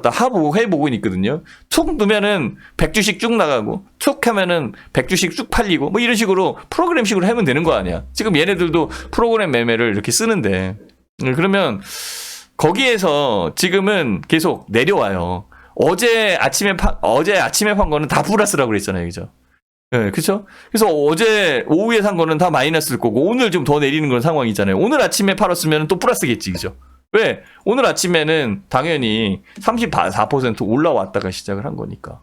[SPEAKER 1] 해보고 있거든요. 툭 넣으면은 100주씩 쭉 나가고 툭 하면은 100주씩 쭉 팔리고 뭐 이런 식으로 프로그램식으로 하면 되는 거 아니야. 지금 얘네들도 프로그램 매매를 이렇게 쓰는데 그러면 거기에서 지금은 계속 내려와요. 어제 아침에 판 거는 다 플러스라고 그랬잖아요. 그죠? 네, 그쵸? 그래서 어제 오후에 산 거는 다 마이너스일 거고, 오늘 좀 더 내리는 그런 상황이잖아요. 오늘 아침에 팔았으면 또 플러스겠지, 그죠? 왜? 오늘 아침에는 당연히 34% 올라왔다가 시작을 한 거니까.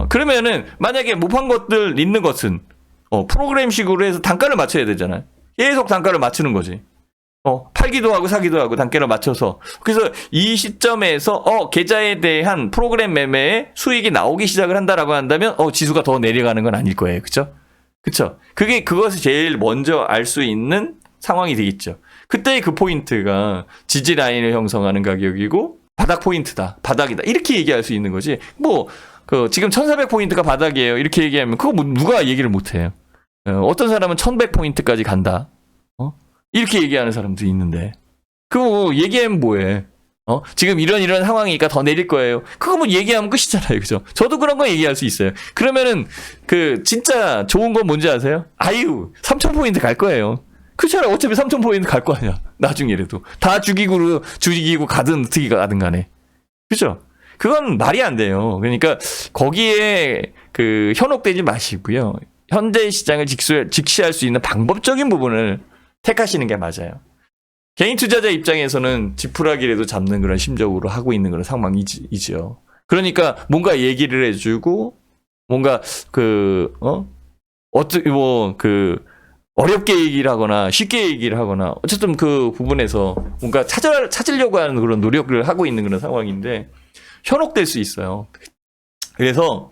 [SPEAKER 1] 그러면은, 만약에 못 판 것들 있는 것은, 프로그램식으로 해서 단가를 맞춰야 되잖아요. 계속 단가를 맞추는 거지. 팔기도 하고 사기도 하고 단가를 맞춰서. 그래서 이 시점에서 계좌에 대한 프로그램 매매에 수익이 나오기 시작을 한다라고 한다면 지수가 더 내려가는 건 아닐 거예요. 그쵸? 그쵸? 그것을 제일 먼저 알 수 있는 상황이 되겠죠. 그때 그 포인트가 지지 라인을 형성하는 가격이고 바닥 포인트다. 바닥이다. 이렇게 얘기할 수 있는 거지. 지금 1400포인트가 바닥이에요. 이렇게 얘기하면 그거 누가 얘기를 못 해요. 어떤 사람은 1100포인트까지 간다. 이렇게 얘기하는 사람도 있는데 그거 얘기하면 뭐해? 지금 이런 상황이니까 더 내릴 거예요. 그거 뭐 얘기하면 끝이잖아요. 그죠? 저도 그런 거 얘기할 수 있어요. 그러면은 진짜 좋은 건 뭔지 아세요? 3000포인트 갈 거예요. 그렇잖아요. 어차피 3000포인트 갈 거 아니야. 나중에라도 다 죽이고 가든 어떻게 가든 간에. 그죠? 그건 말이 안 돼요. 그러니까 거기에 현혹되지 마시고요. 현재 시장을 직시할 수 있는 방법적인 부분을 택하시는 게 맞아요. 개인 투자자 입장에서는 지푸라기라도 잡는 그런 심적으로 하고 있는 그런 상황이죠. 그러니까 뭔가 얘기를 해주고 뭔가 어렵게 얘기를 하거나 쉽게 얘기를 하거나 어쨌든 그 부분에서 뭔가 찾으려고 하는 그런 노력을 하고 있는 그런 상황인데 현혹될 수 있어요. 그래서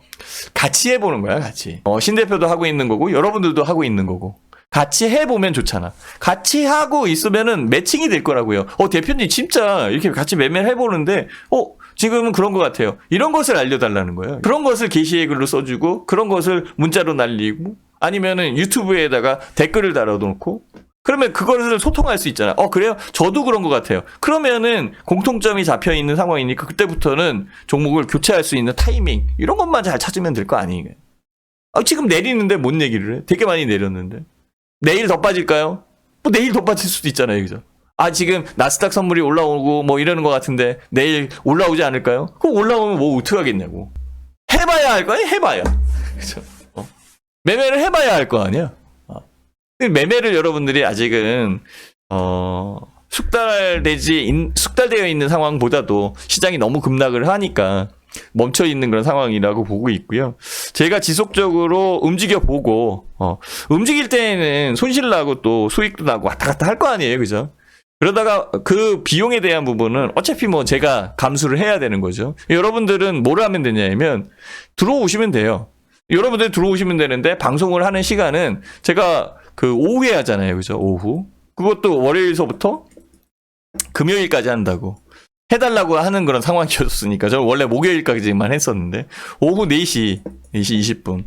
[SPEAKER 1] 같이 해보는 거야, 같이. 신 대표도 하고 있는 거고 여러분들도 하고 있는 거고. 같이 해보면 좋잖아. 같이 하고 있으면은 매칭이 될 거라고요. 대표님 진짜 이렇게 같이 매매를 해보는데, 지금은 그런 것 같아요. 이런 것을 알려달라는 거예요. 그런 것을 게시의 글로 써주고, 그런 것을 문자로 날리고, 아니면은 유튜브에다가 댓글을 달아놓고, 그러면 그것을 소통할 수 있잖아. 그래요? 저도 그런 것 같아요. 그러면은 공통점이 잡혀 있는 상황이니까 그때부터는 종목을 교체할 수 있는 타이밍, 이런 것만 잘 찾으면 될 거 아니에요. 지금 내리는데 뭔 얘기를 해? 되게 많이 내렸는데. 내일 더 빠질까요? 내일 더 빠질 수도 있잖아요. 그죠? 지금 나스닥 선물이 올라오고 뭐 이러는 것 같은데 내일 올라오지 않을까요? 그럼 올라오면 뭐 어떻게 하겠냐고. 해봐야 할 거야? 해봐야. 그죠? 매매를 해봐야 할 거 아니야? 매매를 여러분들이 아직은, 숙달되어 있는 상황보다도 시장이 너무 급락을 하니까 멈춰 있는 그런 상황이라고 보고 있고요. 제가 지속적으로 움직여보고, 움직일 때에는 손실 나고 또 수익도 나고 왔다 갔다 할 거 아니에요. 그죠? 그러다가 그 비용에 대한 부분은 어차피 제가 감수를 해야 되는 거죠. 여러분들은 뭘 하면 되냐면 들어오시면 돼요. 여러분들 들어오시면 되는데 방송을 하는 시간은 제가 오후에 하잖아요. 그죠? 오후. 그것도 월요일서부터 금요일까지 한다고. 해달라고 하는 그런 상황이었으니까 저는 원래 목요일까지만 했었는데 오후 4시 20분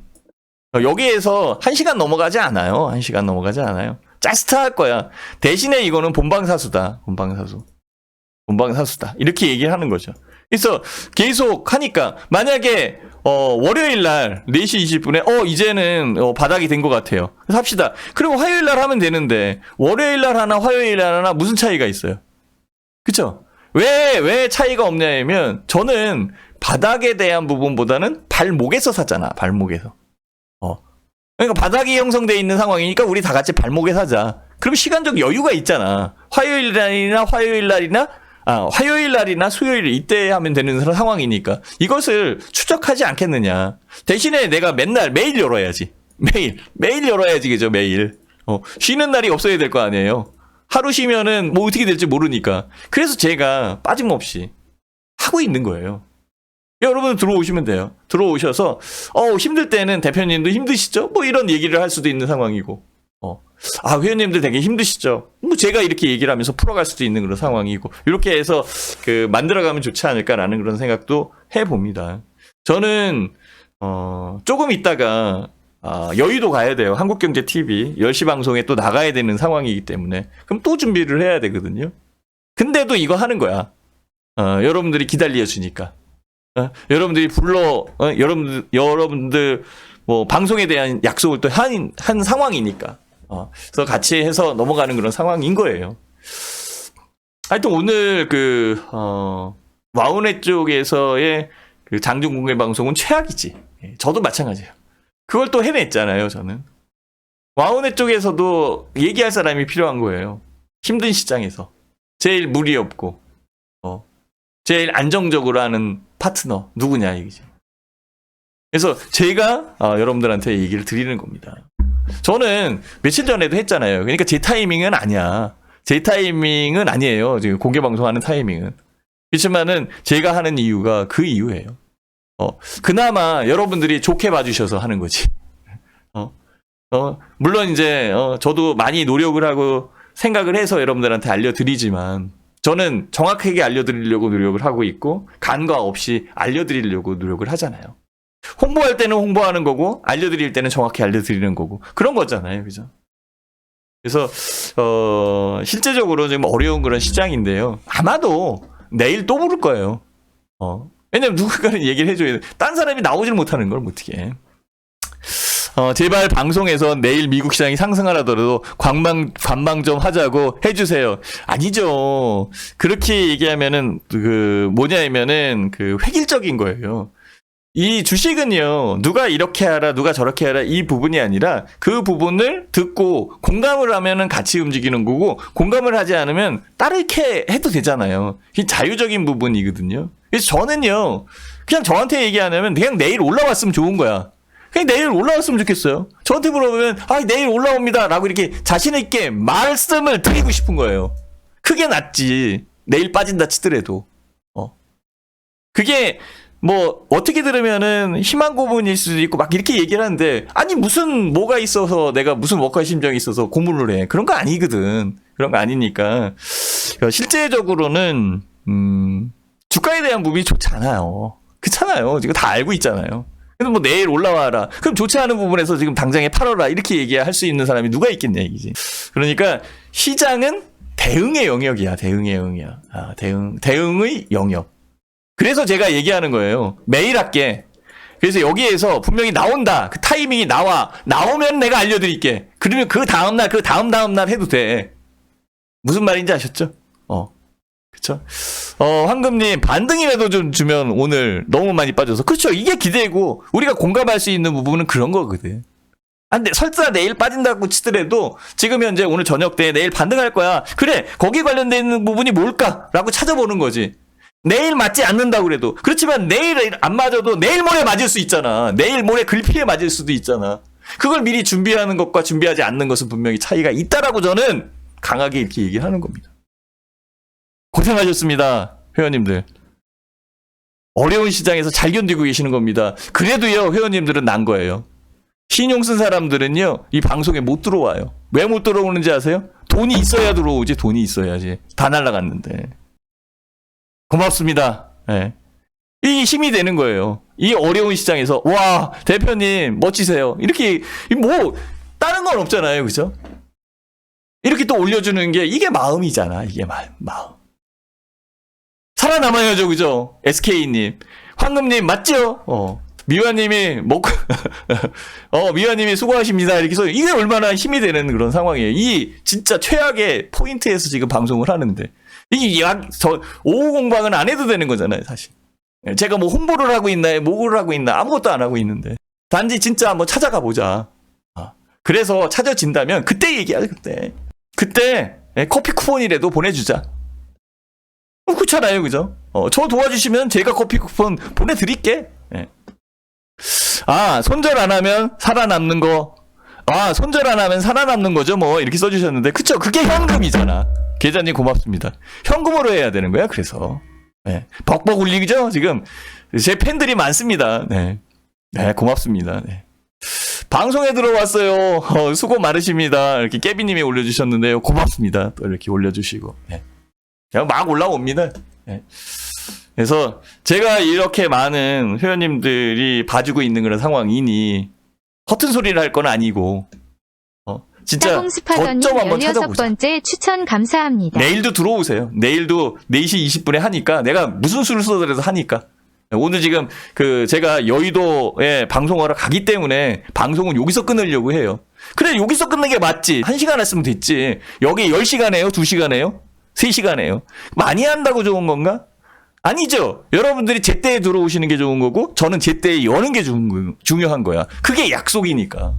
[SPEAKER 1] 여기에서 1시간 넘어가지 않아요. 1시간 넘어가지 않아요. 짜스트 할 거야. 대신에 이거는 본방사수다. 본방사수다. 이렇게 얘기를 하는 거죠. 그래서 계속 하니까 만약에 월요일 날 4시 20분에 이제는 바닥이 된 것 같아요. 그래서 합시다. 그리고 화요일 날 하면 되는데 월요일 날 하나 화요일 날 하나 무슨 차이가 있어요? 그쵸? 왜 차이가 없냐면 저는 바닥에 대한 부분보다는 발목에서 샀잖아. 발목에서. 그러니까 바닥이 형성되어 있는 상황이니까 우리 다 같이 발목에 사자. 그럼 시간적 여유가 있잖아. 화요일 날이나 수요일 이때 하면 되는 상황이니까 이것을 추적하지 않겠느냐. 대신에 내가 매일 열어야지. 매일 열어야지. 그죠? 매일. 쉬는 날이 없어야 될 거 아니에요. 하루 쉬면은 뭐 어떻게 될지 모르니까. 그래서 제가 빠짐없이 하고 있는 거예요. 여러분 들어오시면 돼요. 들어오셔서 힘들 때는 대표님도 힘드시죠? 뭐 이런 얘기를 할 수도 있는 상황이고 회원님들 되게 힘드시죠? 뭐 제가 이렇게 얘기를 하면서 풀어갈 수도 있는 그런 상황이고 이렇게 해서 만들어가면 좋지 않을까라는 그런 생각도 해봅니다. 저는 조금 있다가 여의도 가야 돼요. 한국경제TV 10시 방송에 또 나가야 되는 상황이기 때문에 그럼 또 준비를 해야 되거든요. 근데도 이거 하는 거야. 여러분들이 기다려 주니까. 여러분들이 여러분들 뭐 방송에 대한 약속을 또 한 상황이니까. 그래서 같이 해서 넘어가는 그런 상황인 거예요. 하여튼 오늘 와우넷 쪽에서의 장중 공개 방송은 최악이지. 저도 마찬가지예요. 그걸 또 해냈잖아요, 저는. 와우넷 쪽에서도 얘기할 사람이 필요한 거예요. 힘든 시장에서. 제일 무리 없고, 제일 안정적으로 하는 파트너, 누구냐, 이거지. 그래서 제가 여러분들한테 얘기를 드리는 겁니다. 저는 며칠 전에도 했잖아요. 그러니까 제 타이밍은 아니야. 제 타이밍은 아니에요. 지금 공개 방송하는 타이밍은. 그렇지만은 제가 하는 이유가 그 이유예요. 그나마 여러분들이 좋게 봐주셔서 하는 거지. 물론 이제 저도 많이 노력을 하고 생각을 해서 여러분들한테 알려드리지만 저는 정확하게 알려드리려고 노력을 하고 있고 간과 없이 알려드리려고 노력을 하잖아요. 홍보할 때는 홍보하는 거고 알려드릴 때는 정확히 알려드리는 거고 그런 거잖아요. 그죠? 그래서 실제적으로 지금 어려운 그런 시장인데요. 아마도 내일 또 부를 거예요. 왜냐면 누군가는 얘기를 해줘야 돼. 딴 사람이 나오질 못하는 걸 어떻게 해. 제발 방송에서 내일 미국 시장이 상승하더라도 관망 좀 하자고 해주세요. 아니죠. 그렇게 얘기하면은 뭐냐면은 획일적인 거예요. 이 주식은요, 누가 이렇게 하라, 누가 저렇게 하라, 이 부분이 아니라 그 부분을 듣고 공감을 하면은 같이 움직이는 거고, 공감을 하지 않으면 따르게 해도 되잖아요. 이 자유적인 부분이거든요. 그래서 저는요, 그냥 저한테 얘기하냐면 그냥 내일 올라왔으면 좋은 거야. 그냥 내일 올라왔으면 좋겠어요. 저한테 물어보면, 내일 올라옵니다. 라고 이렇게 자신있게 말씀을 드리고 싶은 거예요. 그게 낫지. 내일 빠진다 치더라도. 그게, 뭐 어떻게 들으면은 희망 고문일 수도 있고 막 이렇게 얘기를 하는데 아니 무슨 뭐가 있어서 내가 무슨 워커 심정이 있어서 고문을 해 그런 거 아니거든. 그런 거 아니니까 실제적으로는 주가에 대한 부분이 좋지 않아요. 그렇잖아요. 지금 다 알고 있잖아요. 근데 뭐 내일 올라와라. 그럼 좋지 않은 부분에서 지금 당장에 팔아라 이렇게 얘기할 수 있는 사람이 누가 있겠냐 이거지. 그러니까 시장은 대응의 영역이야. 대응의 영역이야. 대응의 영역. 그래서 제가 얘기하는 거예요. 매일 할게. 그래서 여기에서 분명히 나온다. 그 타이밍이 나오면 내가 알려드릴게. 그러면 그 다음날 해도 돼. 무슨 말인지 아셨죠? 그쵸? 황금님, 반등이라도 좀 주면 오늘 너무 많이 빠져서. 그렇죠. 이게 기대고, 우리가 공감할 수 있는 부분은 그런 거거든. 근데 설사 내일 빠진다고 치더라도, 지금 현재 오늘 저녁 때 내일 반등할 거야. 그래, 거기 관련된 있는 부분이 뭘까? 라고 찾아보는 거지. 내일 맞지 않는다고 그래도. 그렇지만 내일 안 맞아도 내일 모레 맞을 수 있잖아. 내일 모레 글피에 맞을 수도 있잖아. 그걸 미리 준비하는 것과 준비하지 않는 것은 분명히 차이가 있다라고 저는 강하게 이렇게 얘기하는 겁니다. 고생하셨습니다. 회원님들. 어려운 시장에서 잘 견디고 계시는 겁니다. 그래도요, 회원님들은 난 거예요. 신용 쓴 사람들은요, 이 방송에 못 들어와요. 왜 못 들어오는지 아세요? 돈이 있어야 들어오지, 돈이 있어야지. 다 날라갔는데. 고맙습니다. 예. 이게 힘이 되는 거예요. 이 어려운 시장에서 와 대표님 멋지세요. 이렇게 뭐 다른 건 없잖아요, 그죠? 이렇게 또 올려주는 게 이게 마음이잖아. 이게 마음. 살아남아야죠, 그죠? SK님, 황금님 맞죠? 미화님이 먹고 미화님이 수고하십니다. 이렇게 해서 이게 얼마나 힘이 되는 그런 상황이에요. 이 진짜 최악의 포인트에서 지금 방송을 하는데 이게 오후 공방은 안 해도 되는 거잖아요, 사실. 제가 뭐 홍보를 하고 있나요? 뭐를 하고 있나? 아무것도 안 하고 있는데. 단지 진짜 한번 찾아가 보자. 그래서 찾아진다면 그때 얘기하자, 그때. 그때 커피 쿠폰이라도 보내주자. 그렇잖아요, 그죠? 저 도와주시면 제가 커피 쿠폰 보내드릴게. 예. 손절 안 하면 살아남는 거. 손절 안 하면 살아남는 거죠, 뭐. 이렇게 써주셨는데. 그쵸? 그게 현금이잖아. 계좌님 고맙습니다. 현금으로 해야 되는 거야, 그래서. 네. 벅벅 울리죠? 지금 제 팬들이 많습니다. 네, 고맙습니다. 네. 방송에 들어왔어요. 수고 많으십니다. 이렇게 깨비님이 올려주셨는데요. 고맙습니다. 또 이렇게 올려주시고. 네. 그냥 막 올라옵니다. 네. 그래서 제가 이렇게 많은 회원님들이 봐주고 있는 그런 상황이니 허튼 소리를 할 건 아니고 진짜
[SPEAKER 2] 따봉스파더님
[SPEAKER 1] 저점 한번 찾아보자.
[SPEAKER 2] 16번째 추천 감사합니다.
[SPEAKER 1] 내일도 들어오세요. 내일도 4시 20분에 하니까 내가 무슨 수를 써더라도 하니까. 오늘 지금 제가 여의도에 방송하러 가기 때문에 방송은 여기서 끊으려고 해요. 그래 여기서 끊는 게 맞지. 1시간 했으면 됐지. 여기 10시간 해요? 2시간 해요? 3시간 해요? 많이 한다고 좋은 건가? 아니죠. 여러분들이 제때에 들어오시는 게 좋은 거고 저는 제때에 여는 게 중요한 거야. 그게 약속이니까.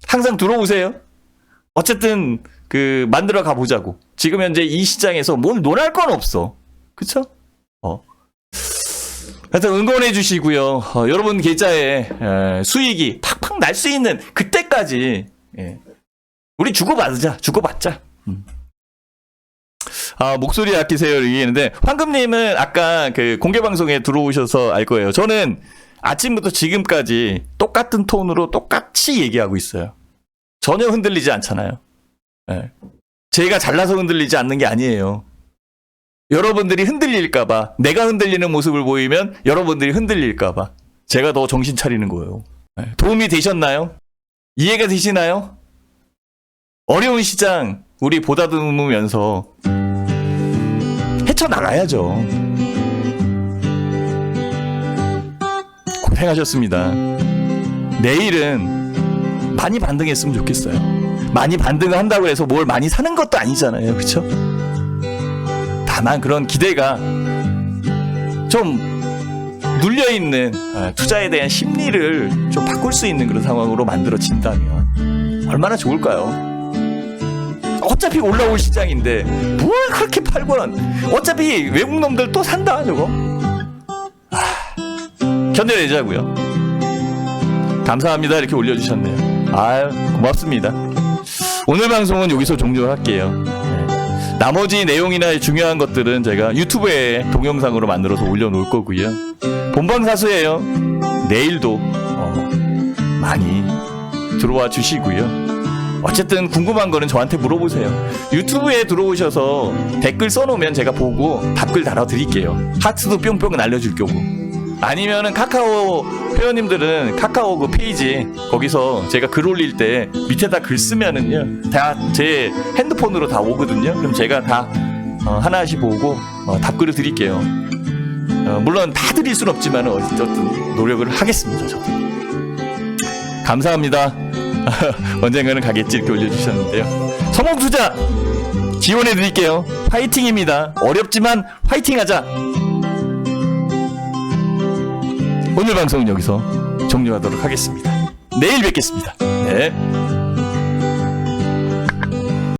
[SPEAKER 1] 항상 들어오세요. 어쨌든 만들어 가보자고. 지금 현재 이 시장에서 뭘 논할 건 없어. 그쵸? 하여튼 응원해 주시고요. 여러분 계좌에 수익이 팍팍 날 수 있는 그때까지 우리 주고받자. 목소리 아끼세요 얘기했는데 황금님은 아까 공개 방송에 들어오셔서 알 거예요. 저는 아침부터 지금까지 똑같은 톤으로 똑같이 얘기하고 있어요. 전혀 흔들리지 않잖아요. 제가 잘나서 흔들리지 않는 게 아니에요. 여러분들이 흔들릴까봐, 내가 흔들리는 모습을 보이면 여러분들이 흔들릴까봐 제가 더 정신 차리는 거예요. 도움이 되셨나요? 이해가 되시나요? 어려운 시장 우리 보다듬으면서 헤쳐나가야죠. 고생하셨습니다. 내일은 많이 반등했으면 좋겠어요. 많이 반등을 한다고 해서 뭘 많이 사는 것도 아니잖아요. 그쵸? 다만 그런 기대가 좀 눌려있는 투자에 대한 심리를 좀 바꿀 수 있는 그런 상황으로 만들어진다면 얼마나 좋을까요? 어차피 올라올 시장인데 뭘 그렇게 팔고는 어차피 외국 놈들 또 산다 저거. 견뎌내자고요. 감사합니다 이렇게 올려주셨네요. 아유 고맙습니다. 오늘 방송은 여기서 종료할게요. 나머지 내용이나 중요한 것들은 제가 유튜브에 동영상으로 만들어서 올려놓을 거고요. 본방사수예요. 내일도 많이 들어와 주시고요. 어쨌든 궁금한 거는 저한테 물어보세요. 유튜브에 들어오셔서 댓글 써놓으면 제가 보고 답글 달아드릴게요. 하트도 뿅뿅 날려줄 거고. 아니면은 카카오 회원님들은 카카오 그 페이지 거기서 제가 글 올릴 때 밑에다 글 쓰면은요 다 제 핸드폰으로 다 오거든요. 그럼 제가 다 하나씩 보고 답글을 드릴게요. 물론 다 드릴 순 없지만 어쨌든 노력을 하겠습니다. 저도. 감사합니다. 언젠가는 가겠지 이렇게 올려주셨는데요. 성공투자 지원해드릴게요. 화이팅입니다. 어렵지만 화이팅하자. 오늘 방송은 여기서 종료하도록 하겠습니다. 내일 뵙겠습니다. 네.